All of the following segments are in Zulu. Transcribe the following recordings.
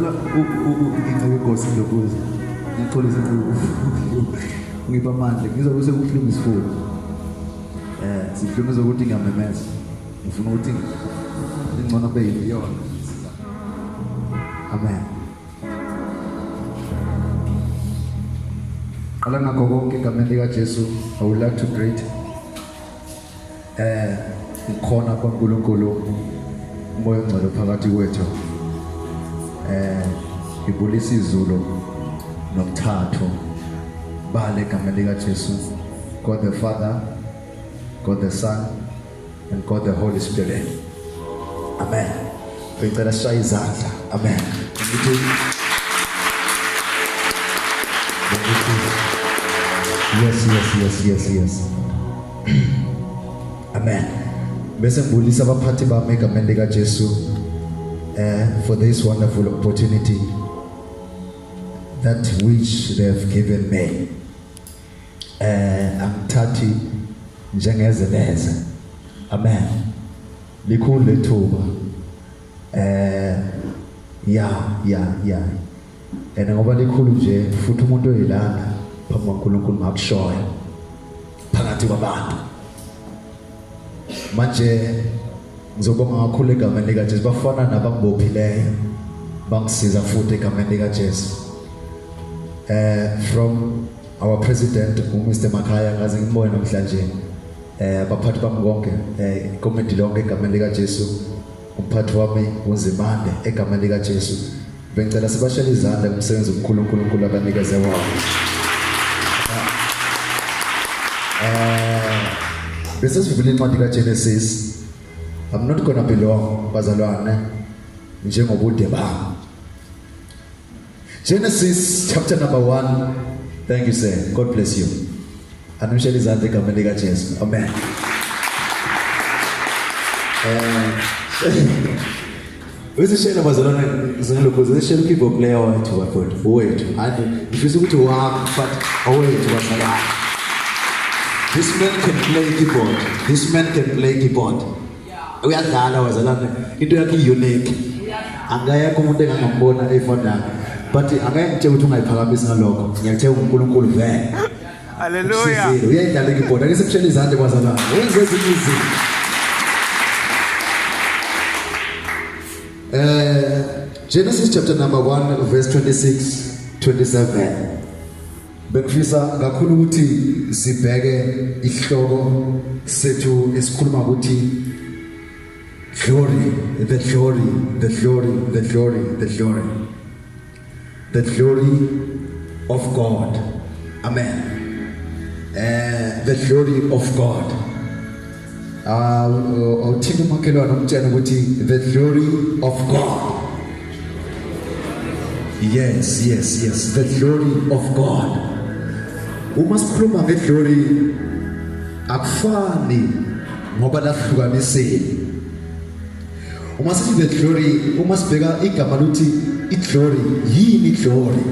ngicela inkosi lokuza ngixolisa ngipha amandla ngizobe sekuhlungu isifuba sihlungu zokuthi ngamemeza ngifuna ukuthi ingcono baby yona amen qala ngakho konke egameni lika Jesu I would like to greet ikhona kwaNkulunkulu umoya ongcwele phakathi kwethu ibulisa izulu nomthathu bale egameni lika Jesu God the Father, God the Son, and God the Holy Spirit. Amen. Ngicela sishaya izandla. Amen. Yes. Amen. Bese ngibulisa abaphathi bami egameni lika Jesu for this wonderful opportunity that which they have given me. Angithathi njengezeleze. Amen. Likhulu lethuba. Yeah. Ngoba likhulu nje futhi umuntu oyilana phambi kwaNkulunkulu makushoya phakathi kwabantu. Manje ngizobonga kakhulu egameni lika Jesu bafana nabangibophileyo bangisiza futhi egameni lika Jesu. From our president Mr. Makhaya ngaze ngibone namhlanje abaphathi bami konke committee lonke egameni lika Jesu umphathi wami uZimande egameni lika Jesu bengicela sibashele izandla kumsebenzi omkhulu uNkulunkulu abanikeze wona. Bese sivule incwadi kaGenesis. I'm not gonna be long bazalwane njengobude bami. Genesis chapter number 1. Thank you sir. God bless you. Anusheli izandla egameni lika Jesu. Amen. Wesishela bazalwane zingelokhoze wesishela keyboard player wethu bafowethu wethu ande ifisa ukuthi wakho but awethu bazalwane. This man can play keyboard. Uyadlala bazalwane into yakhe unique. Angayekho umuntu engangambona efona but angayitshela ukuthi ungayiphakamisi ngalokho. Ngiyakutshela uNkulunkulu vele. Hallelujah. Uyayidlala keyboard ake sekushela izandla bazalwane. Wenze ezinye izinto. Genesis chapter number 1 verse 26-27. Bekufisa kakhulu ukuthi sibheke ihloko sethu esikhuluma ukuthi glory, the glory of God. Amen. The glory of God. Uthini umakhelwane umtshela ukuthi the glory of God. Yes, the glory of God. Uma sikhuluma ngeglory akufani ngoba lahlukanisile. Uma sithi the glory, uma sibheka igama luthi iglory, yini iglory?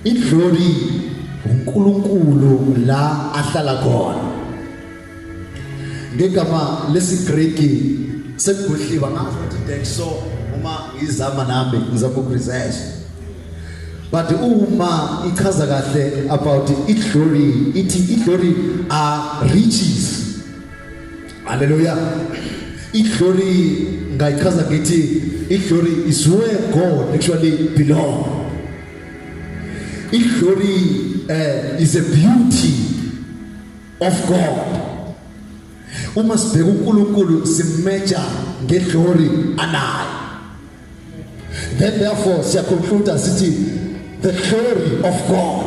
Iglory uNkulunkulu la ahlala khona. Ngegama lesiGreki sekudliwa ngathi tekso uma ngizama nami ngizama ukuresearch. But uma ichaza kahle about iglory, iglory are riches. Hallelujah. Iglory ngayichaza ngithi iglory is where God actually belong. Iglory is a beauty of God. Uma sibheka uNkulunkulu simeasure ngeglory anayo. Then therefore siya conclude sithi the glory of God.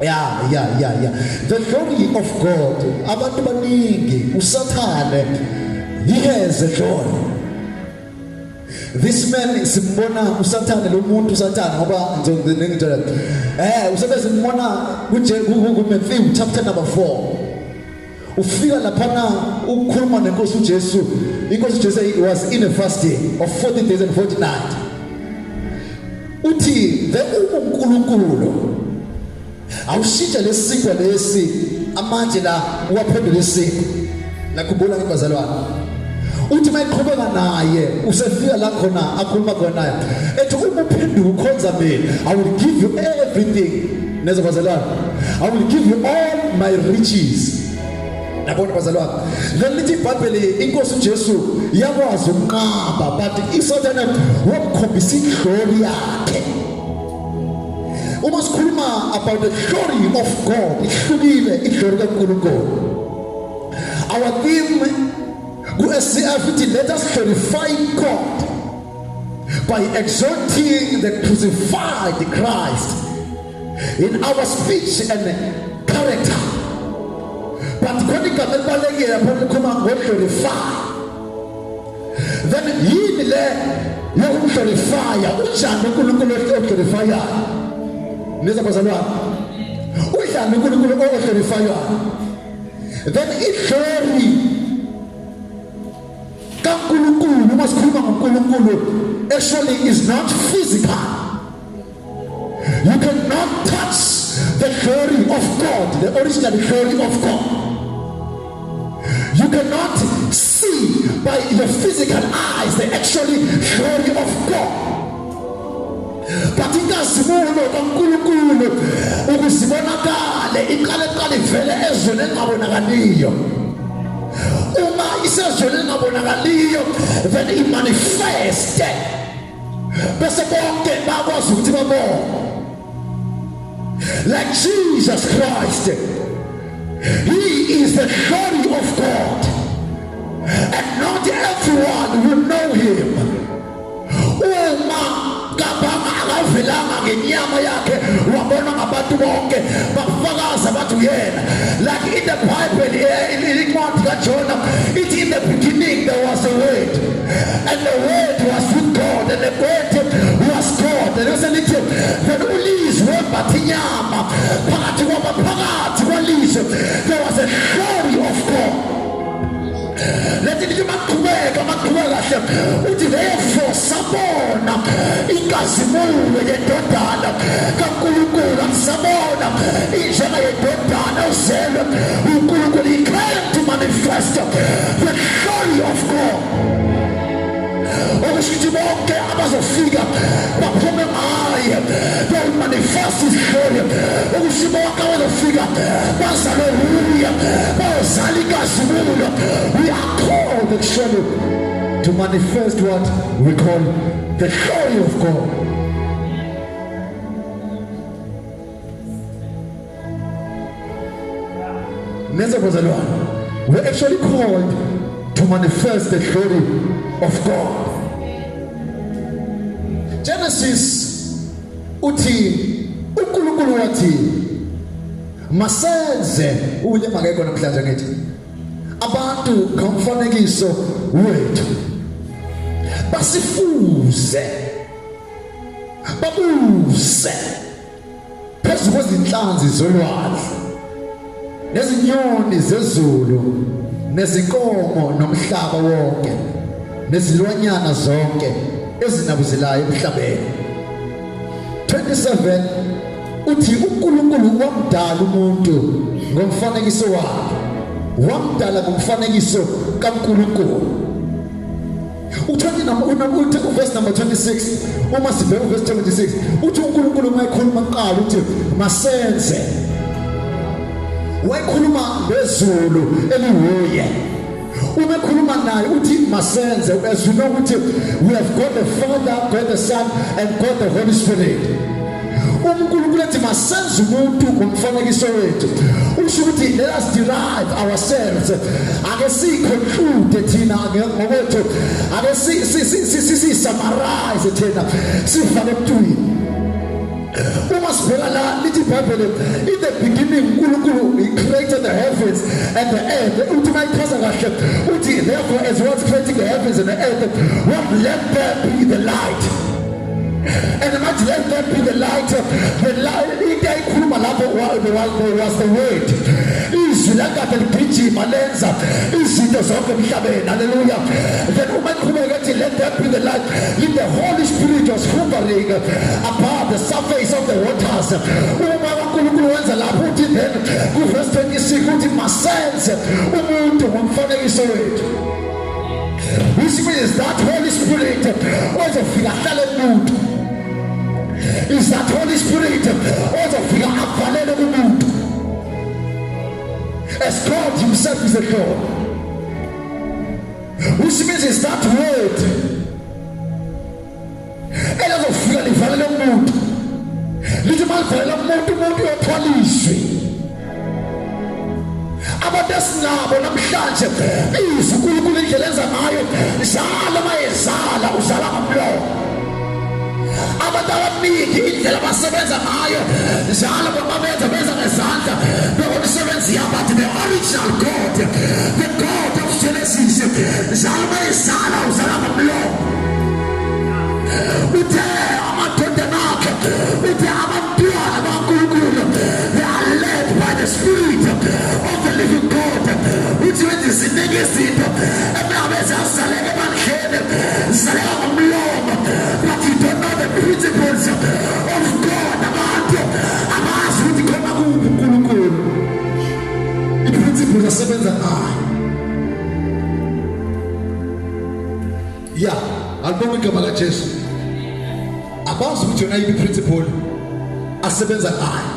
Yeah. The glory of God. Abantu baningi uSathane he has a glory. This man simbona uSathane lo muntu uSathane ngoba ngizongitshela uSathane simbona kuMatthew chapter number 4. Ufika laphana ukukhuluma nenkosi uJesu. Inkosi uJesu was in a fasting of 40 days and 40 nights. Uthi uNkulunkulu awushintsha lesikwa lesi amanje la uwaphendula lesikwa. Nakubona ngibazalwane. uthi mayiqhubeka naye usefika la khona akhuluma khona ethi uma uphenduka ukhonza mina I will give you everything neza bazalwane I will give you all my riches nabona bazalwane then lithi iBhayibheli inkosi uJesu yakwazi ukunqaba but isathana wamkhombisa iglory yakhe uma sikhuluma about the glory of God ihlukile iglory kaNkulunkulu our theme let us glorify God by exalting the crucified Christ in our speech and character. But when it comes to glorify, then he will glorify. Then it glory. Actually is not physical. You cannot touch the glory of God, the original glory of God. You cannot see by your physical eyes the actual glory of God. But ingazimulo kaNkulunkulu ukuzibonakala iqale vele ezweni engabonakaliyo. Uma isezweni engabonakaliyo then it manifest bese bonke bakwazi ukuthi babone like Jesus Christ. He is the glory of God and not everyone will know him. Uma kabanga akavelanga ngenyama yakhe wabona ngabantu bonke bafakaza bathi uyena like in the Bible in incwadi kaJona it's in the beginning there was a word and the word was with God and the word was God and listen it then ulizwe bathi inyama phakathi kwabaphakathi kwalizwe there was a glory of God. Let it maqhubeka kahle uthi therefore sabona inkazimulo yendodana kaNkulunkulu sabona injena yendodana uzelwe uNkulunkulu he came to manifest the glory of God. Okushithi bonke abazofika baphume ngaye they will manifest his glory. Okushithi bonke abazofika bazalwe nguye bazala inkazimulo. We are called actually to manifest what we call the glory of God. We're actually called to manifest the glory of God. Genesis uthi uNkulunkulu wathi masenze ulema akekho namhlanje ngithi abantu ngomfanekiso wethu basifuze babuze phezu kwezinhlanzi zolwandle nezinyoni zezulu nezinkomo nomhlaba wonke nezilwanyana zonke ezinabuzelayo emhlabeni. 27 uthi uNkulunkulu wamdala umuntu ngomfanekiso wakhe wamdala ngomfanekiso kaNkulunkulu. Uthi verse number 26 uma sibheka verse 26 uthi uNkulunkulu mayikhuluma kuqala uthi masenze wayikhuluma ngezulu eliwuye uma khuluma naye uthi masenze as you know ukuthi we have God the Father, God the Son and God the Holy Spirit. uNkulunkulu ethi masenze umuntu ngomfanekiso wethu usho ukuthi let us derive ourselves ake siconclude thina ngokwethu ake si summarize thina sifake ebuntwini. Uma sibheka la lithi iBhayibheli in the beginning uNkulunkulu he created the heavens and the earth. Uthi mayichaza kahle uthi therefore as he was creating the heavens and the earth what let there be the light. And imagine let there be the light. The light ikhuluma lapho was the word. Izwi lakade ligijima lenza izinto zonke emhlabeni. Hallelujah. Then uma ikhuluma ukuthi let there be the light. In the Holy Spirit was hovering above the surface of the waters. Uma uNkulunkulu wenza lapho uthi then ku verse 26 uthi masenze umuntu ngomfanekiso wethu. which means that Holy Spirit also fika hlale kumuntu. Is that Holy Spirit also fika avalele kumuntu. As God himself is a God, which means is that word elazofika livalele kumuntu. Lithi malivalela kumuntu, umuntu uyothwaliswe. Abantu esinabo namhlanje izwi uNkulunkulu indlela enza ngayo zala mayezala uzala ngomlomo. Abantu abaningi indlela abasebenza ngayo zala babenza ngezandla bekumsebenzi yabantu the original God, the God of Genesis. Zala mayezala uzala ngomlomo. Uthe amadodana akhe, uthe abantwana bakaNkulunkulu they are led by the Spirit of the living God, which means izinto ezinto ebengabenza zaleke ebanhleni zaleka ngomlomo, but you don't know the principles of God. Abantu abazi ukuthi khona kuNkulunkulu i-principles asebenza ngayo. Albonga igama kaJesu. Abazi ukuthi yona yipi principle asebenza ngayo.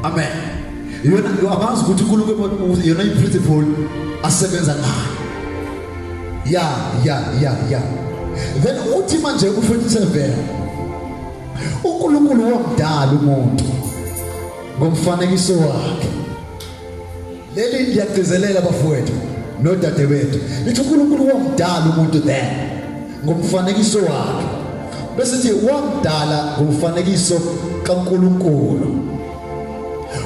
Amen. Yona abazi ukuthi uNkulunkulu yona yipi principle asebenza ngayo. Then uthi manje u-47 uNkulunkulu wamdala umuntu ngomfanekiso wakhe. Leli liyagcizelela bafowethu nodadewethu. Lithi uNkulunkulu wamdala umuntu then ngomfanekiso wakhe. Bese sithi wamdala ngomfanekiso kaNkulunkulu.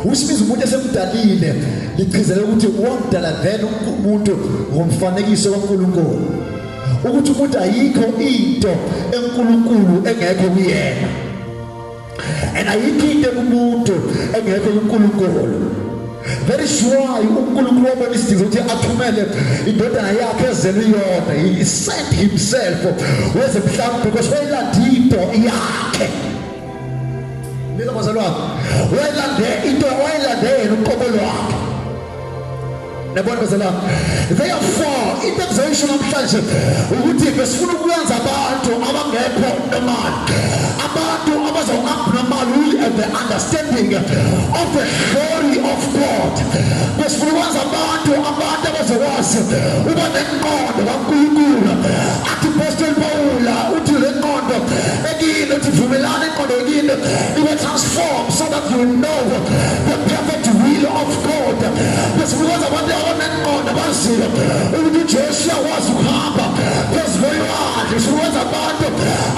Which means umuntu esemdalile ligcizelela ukuthi wamdala then umuntu ngomfanekiso kaNkulunkulu. Ukuthi umuntu ayikho into eNkulunkulu engekho kuyena. And ayikho into kumuntu engekho kuNkulunkulu. Very sure uNkulunkulu wabona isidingo ukuthi athumele indodana yakhe ezele yona. He sent himself weze mhlawumbe because wayelanda into yakhe. Nina bazalwane, wayelande yena uqobo lwakhe. Nabona bazalwane, therefore into exhortation namhlanje ukuthi besifuna ukuyenza abantu abangekho normal, abantu abazonganormal will have the understanding of the glory of God. Besifuna ukwenza abantu abazokwazi uba nenkqondo kaNkulunkulu. Athi Apostle Paul uthi le nkqondo ekile uthi vumelana inkqondo ekile ibe transform so that you know the perfect will of God. Besifuna ukwenza abantu abanenkqondo baziyo ukuthi uJoshua wazi ukuhamba phezu kolwandle. Besifuna ukwenza abantu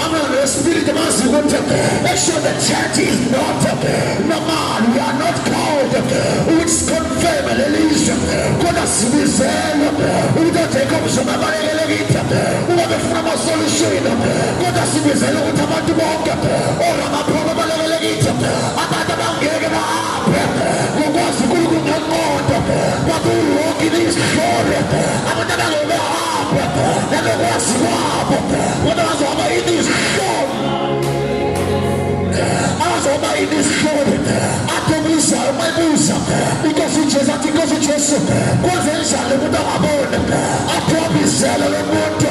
abanespirit baziyo ukuthi actually the church is not normal. We are not called which confirm lelizwe kodwa sibizelwe ukuthi Jacob somabalekele kithi uma befuna ama-solution kodwa sibizelwe ukuthi abantu bonke oramaphoko balekele kithi abantu abangeke bahambe ngokwazi uNkulunkulu ngenkqondo but walk in his glory. Abantu abangeke bahambe nangokwazi kwabo kodwa bazohamba in his glory. Azoba in his glory. Atomisa umayibuza because uJesu athi Nkosi Jesu kwenze njani ukuthi angabona. Apromisele lo muntu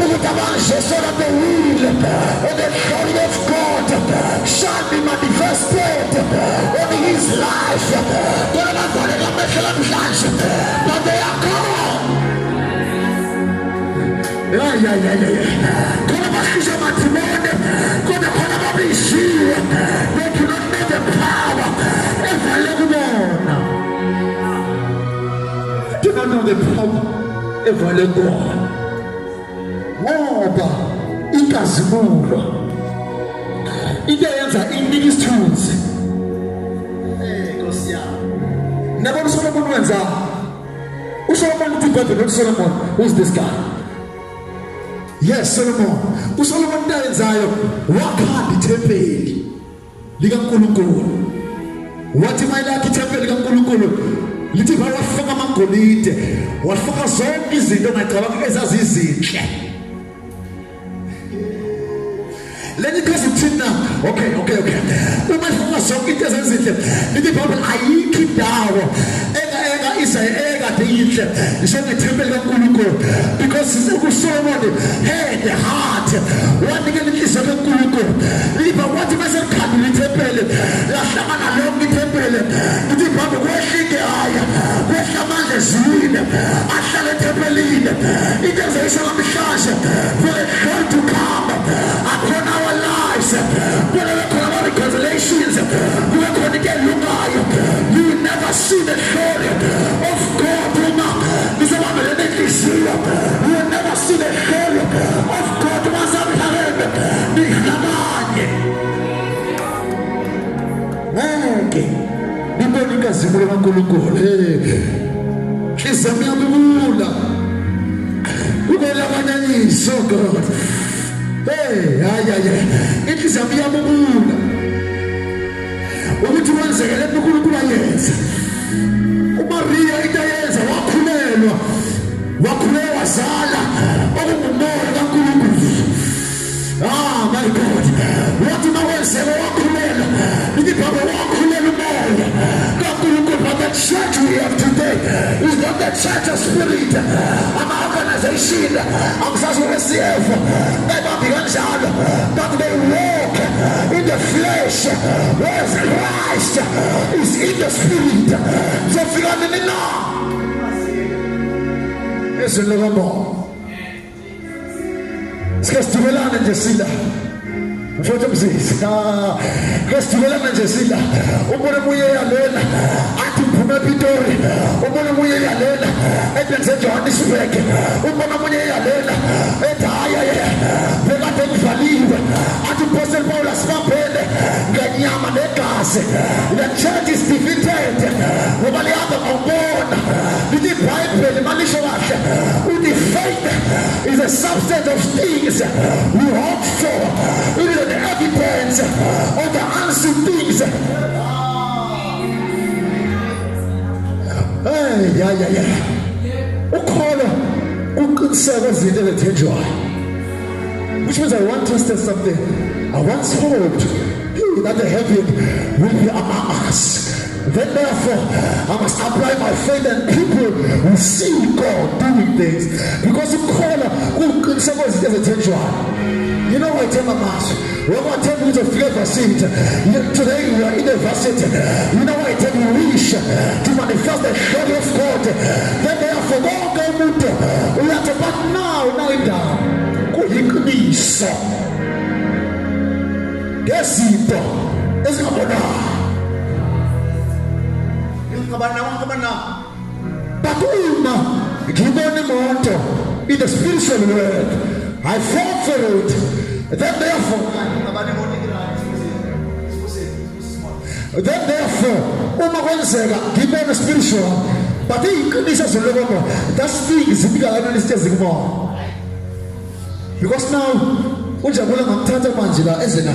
ukuthi abanjesola the will and the glory of God shall be manifested in his life. Kodwa bavaleka amehlo namhlanje but they are gone. Kodwa basisha mathimone kodwa khona babishiwe. They do not know the power evale kubona. Do not know the power evale kubona. Ngoba inkazimulo into yenza inika isithunzi. Nkosi yami. Nabona uSolomon wenza. uSolomon uthi iBhayibheli uthi Solomon, who's this guy? Yes, Solomon. uSolomon into ayenzayo wakhanda ithempeli likaNkulunkulu. Wathi mayilakha ithempeli likaNkulunkulu lithi wafaka amagolide, wafaka zonke izinto ngicabanga ezazizinhle. lenye ichaza ukuthini na okay uma sifuna zonke into ezinhle lithi iBhayibheli ayikho indawo Israel ekade yinhle njengethempeli kaNkulunkulu because uSolomon had the heart wanikela inhliziyo kaNkulunkulu liba wathi bese likhanda ithempeli lahlangana lonke ithempeli lithi iBhayibheli kwehlike haya kwehla amandla ezulwini ahlala ethempelini into ezayisho namhlanje for a God to come upon our lives for our reconciliations we are going to get lungayo you will never see the glory of God you will never see the glory of God once I'm nibona inkazimulo kaNkulunkulu hliziyo yami ukulabanyanyiso God inhliziyo yami iyabubula ukuthi kwenzekele uNkulunkulu ayenze uMaria into ayenza wakhulelwa wazala okungumoya kaNkulunkulu my God wathi mawenzeka wakhulelwa lithi iBhayibheli wakhulelwa umoya kaNkulunkulu but the church we have today is not the church of spirit ama-organization angisazi uSCF bebambi kanjalo but they walk in the flesh whereas Christ is in the spirit zofika nini na eselokamo sikasidumelana nje sila mfowethu mzisi sikasidumelana nje sila ubone muye yalela athi mphume ePitori ubone muye yalela ebenze Johannesburg ubone muye yalela ethi haya bekade ngivaliwe athi Apostle Paulus baphele ngenyama negazi the church is defeated ngoba liyaba ngobona lithi iBhayibheli malisho kahle uthi faith is a substance of things we hope for it is the evidence of the unseen things ukholo kuqiniseka izinto ezithenjwayo which means I once trusted something I once hoped that the heaven will be among us. Then therefore I must apply my faith and people will see God doing things because you call kuqiniseka izinto ezithenjwayo. You know what I tell my master? When I tell you to feel varsity, today you are in the varsity. You know what I tell you? Wish to manifest the glory of God. Then therefore, we have to back now it down. Kuyiqiniso. Ngezinto ezingabona. Ngabana. But uma ngibona imoto in the spiritual world. I fought for it. Then therefore, uma kwenzeka ngibona spiritual, but iqiniso zoloko that thing zibikana nesitezi kumo. Because now unjabula ngamthatha manje la ezena.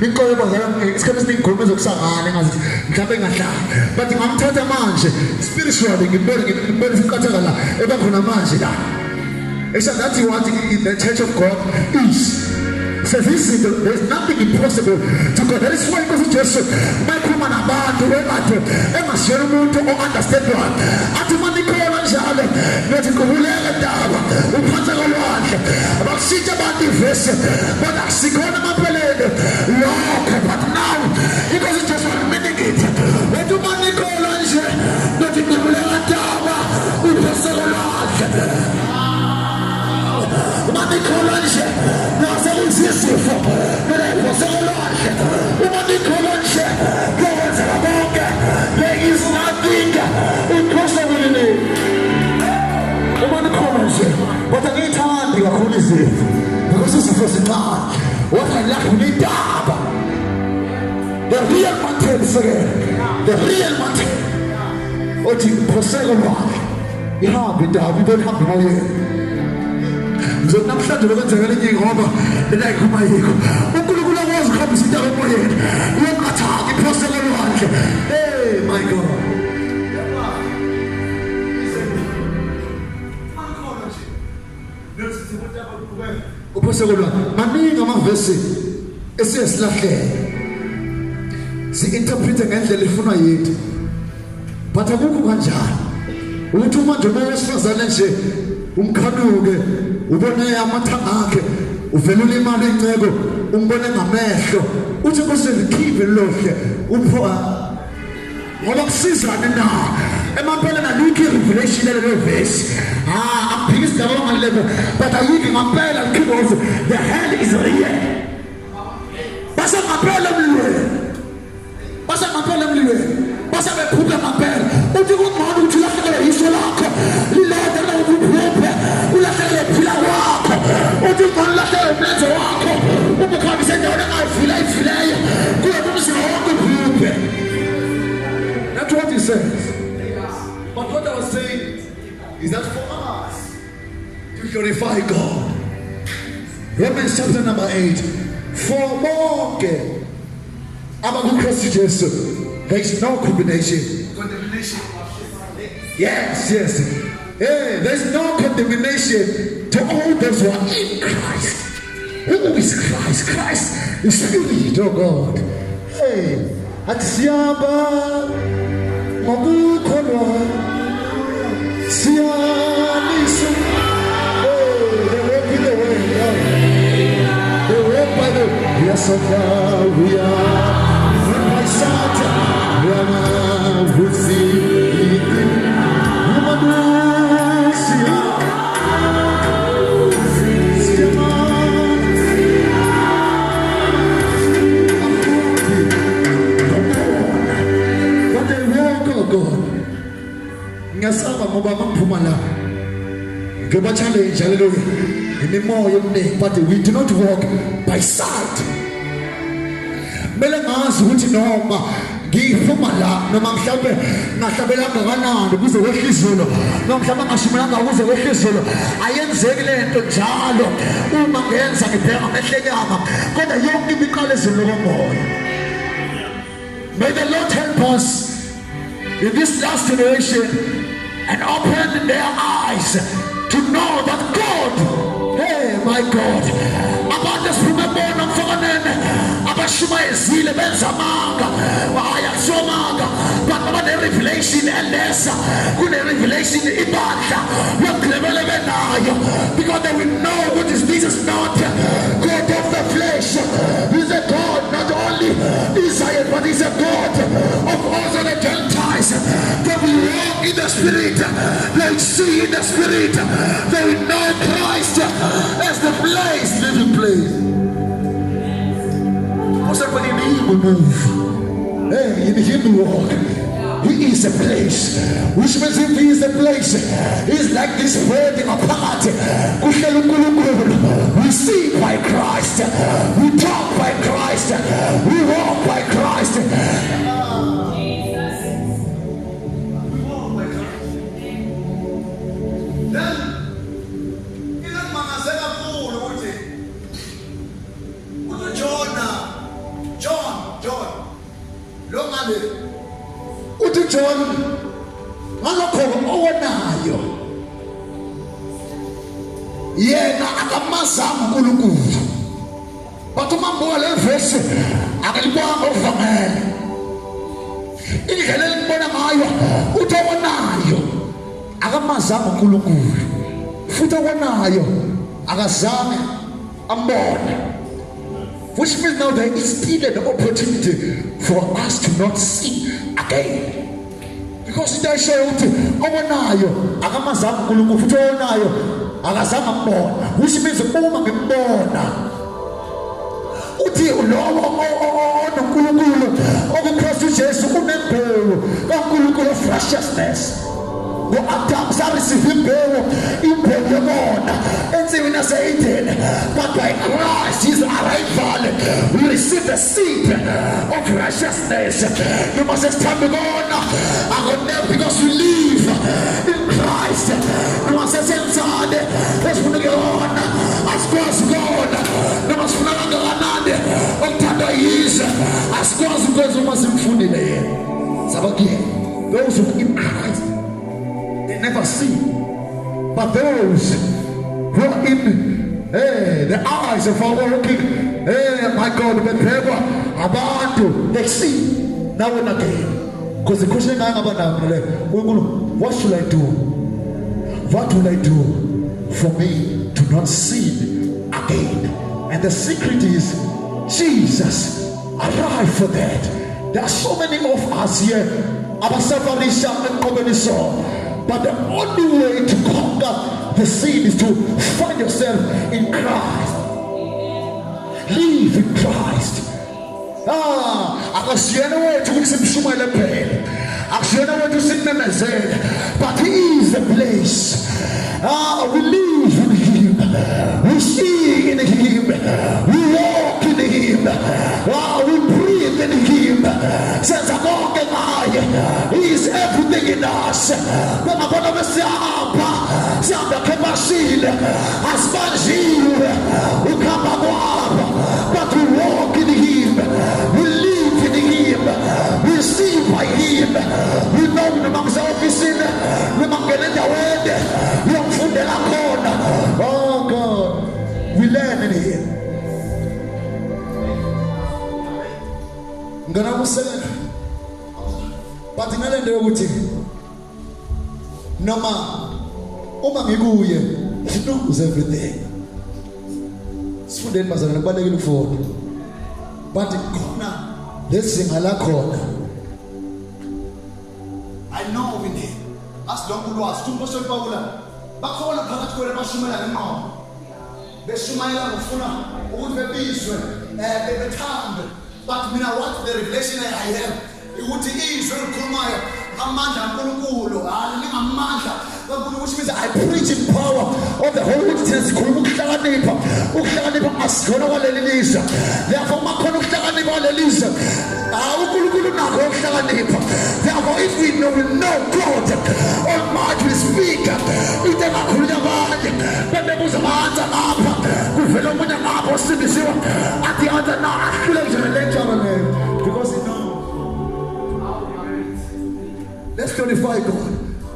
Nikole bazana isikhathi esiningi ngikhuluma zokusangana ngathi mhlawumbe ngahlala but ngamthatha manje spiritually ngibona isiqathaka la ebakhona manje la exactly that's what in the church of God is says this there's nothing impossible to God. That is why because Jesus mayikhuluma nabantu bekade engasiyona umuntu o-understand one athi manikola njalo nethi kubuleka ndaba uphatha kolwandle abakushintsha abantu ivesi but asikhona amaphelele lokho but now because it's just one minute wethi manikola nje nethi kubuleka ndaba uphatha kolwandle manikola nje nasebenzisifo uphatha kolwandle umanikola nje kwenzeka bonke there is nothing impossible but angiyithandi kakhulu izifo because izifo zincane wathalahle unidaba the real matter second the real matter othi phoseka lwakhe ihamba indaba into ehamba emoyeni namhlanje lokwenzeka lenye ngoba lena ikhuma yikho uNkulunkulu akwazi ukuhambisa indaba emoyeni uyoqathaka iphoseka lwakhe hey my God Let's see what that Baphosekolwa maningi amavesi esiyasilahleka. Si-interprete ngendlela efunwa yethu. But akukho kanjalo. Uthi manje mawesifazane nje umkhanuke ubone amathanga akhe uvelule imali encebo umbone ngamehlo uthi kusezikhiphe lohle uphoa ngoba kusizana na emaphela nalikho revelation le verse aphikisi ngaba ngalebo but ayikho ngampela likhibozo the hell is real basa ngaphela mliwe basa bephupha ngaphela uthi kungcono ukuthi lahlekele iso lakho lilode la ukuphupha ulahlekele phila wakho uthi ngcono lahlekele umlenze wakho ubukhamisa endaweni engayifileyo kuye kumzima wakho uphuphe. That's what he says. But what I was saying is that for us to glorify God, Romans chapter number 8, for bonke abakuKristu Jesu, there is no condemnation. Yes. Hey, there is no condemnation to all those who are in Christ. Who is Christ? Christ is Spirit, oh God. Hey, at Siaba, Mabukolo, Sianisu. Hey, they walk in the way. They walk by the yes of God. We are my son. We are who see. Ngiyasaba ngoba mangiphuma la ngiba challenge hallelujah imimoya eminingi but we do not walk by sight. Mele ngazi ukuthi noma ngiphuma la noma mhlawumbe ngahlabela kangakanani kuze wehle izulu noma mhlawumbe ngashimelanga kuze wehle izulu ayenzeki lento njalo uma ngenza ngibheka amehlenyama kodwa yonke imiqala ezulu komoya. May the Lord help us in this last generation and open their eyes to know that God, hey my God, about this remember abashumayezile benza amanga bayasomanga but abane revelation elesa kune revelation ibandla yokulebele benayo because they will know what is Jesus not God of the flesh. He's a God not only Israel but he's a God of all the Gentiles. They will walk in the spirit, they will see in the spirit, they will know Christ as the place, living place. Somebody in him will move. Hey, in him will walk. He is a place. Which means if he is a place, he's like this wedding apart. We see by Christ. We talk by Christ. We walk by Christ. Uthi John ngalokho owonayo yena akamazama uNkulunkulu but umambo le verse akalibona ovamela indlela elibona ngayo uthi owonayo akamazama uNkulunkulu futhi owonayo akazange ambone. Which means now there is still an opportunity for us to not sin again. Because it shows owonayo akamazama uNkulunkulu futhi owonayo akazama mbona. Which means uma ngimbona uthi lowo oNkulunkulu okuKristu Jesu unembewu kaNkulunkulu of righteousness. Adam receive imbewu yebona enziwe nase-Eden, but by Christ his arrival we receive the seed of righteousness. You must stand on because we live in Christ. You must stand let's put it on as God. You must put it on Octanda is as God you must food in the air. So those who in Christ they never see, but those who are in Hey, the eyes of our working. Hey, my God, abantu, they see now and again. Because the question I have now, what should I do? What will I do for me to not sin again? And the secret is Jesus arrived for that. There are so many of us here, but the only way to conquer the sin is to find yourself in Christ. Live in Christ. Akasiena wethu kusimshumayela phela. Akasiena wethu sinimemezele. But he is the place. We live in him. We sing in him. We walk in him. We breathe in him. Says he is everything in us. But we walk in him. We live in him. We see by him. We know the man's office. Oh God, we learn in him. Ngana kusele but ngalende ukuthi noma uma ngikuye he knows everything. Sifundeni bazalwane kubalekile ukufunda but khona lezinga la khona I know in him asilonke ulwazi uMpostoli Pawula bakhona phakathi kwenu abashumela ngenqondo beshumayela ngofuna ukuthi bebizwe bethambe. But mina what the revelation I have ukuthi izwe likhulumayo amandla kaNkulunkulu amandla kaNkulunkulu, which means I preach in power of the Holy Witness. Khuluma ukuhlakanipha asikhona kwaleli lizwe. Therefore makhona ukuhlakanipha kwaleli lizwe uNkulunkulu nakho ukuhlakanipha. Therefore if we know God Almighty will speak into engakhulunywa abanye bebebuza amanza ngapha kuvela omunye ngapha osindisiwe athi anza na ahlule nje lecture name because he knows. Let's glorify God.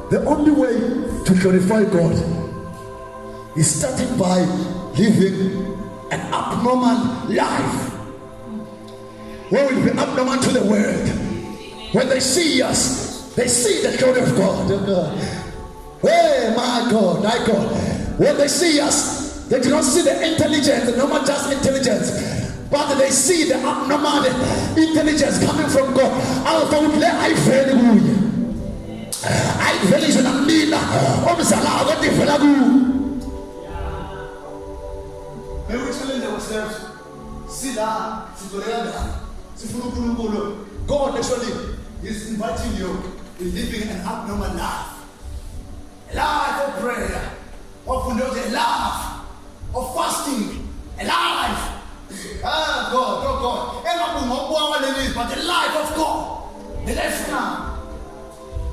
The only way to glorify God is starting by living an abnormal life. Where we'll be abnormal to the world. When they see us, they see the glory of God. Hey, my God, my God. When they see us, they do not see the intelligence, no more just intelligence, but they see the abnormal intelligence coming from God. I feel it's a mina of Salah. May we challenge ourselves. Sila, God actually is inviting you to living an abnormal life. A life of prayer, of a life of fasting, a life. God. But the life of God. The life now.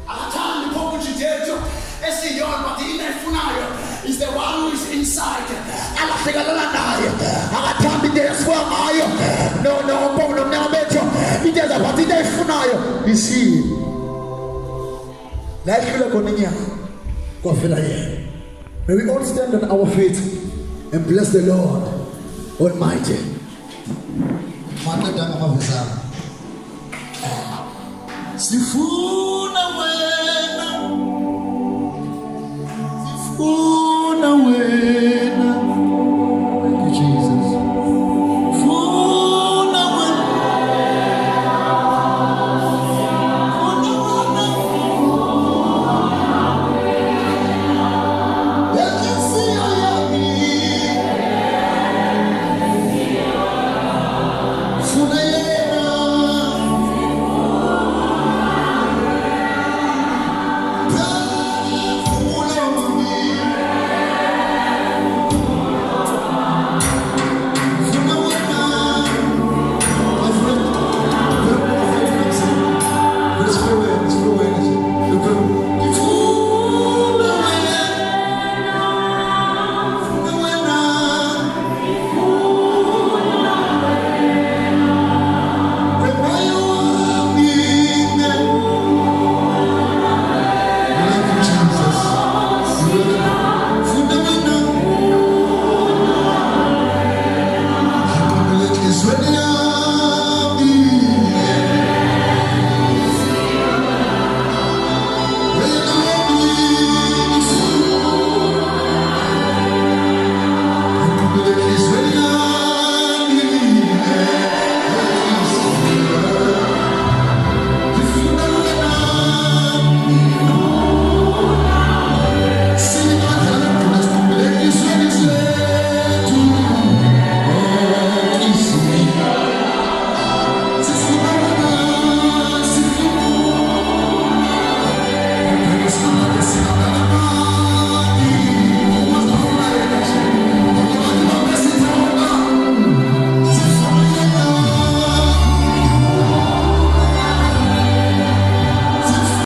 Akatandi poku chiteto esiyon but inefunayo is the one who is inside. Alafikalala naye akatandi deswa mayo no bono nabeto iteza but inefunayo is he. Lakila koninya kwa fela ye. May we all stand on our feet and bless the Lord Almighty. Sifuna wewe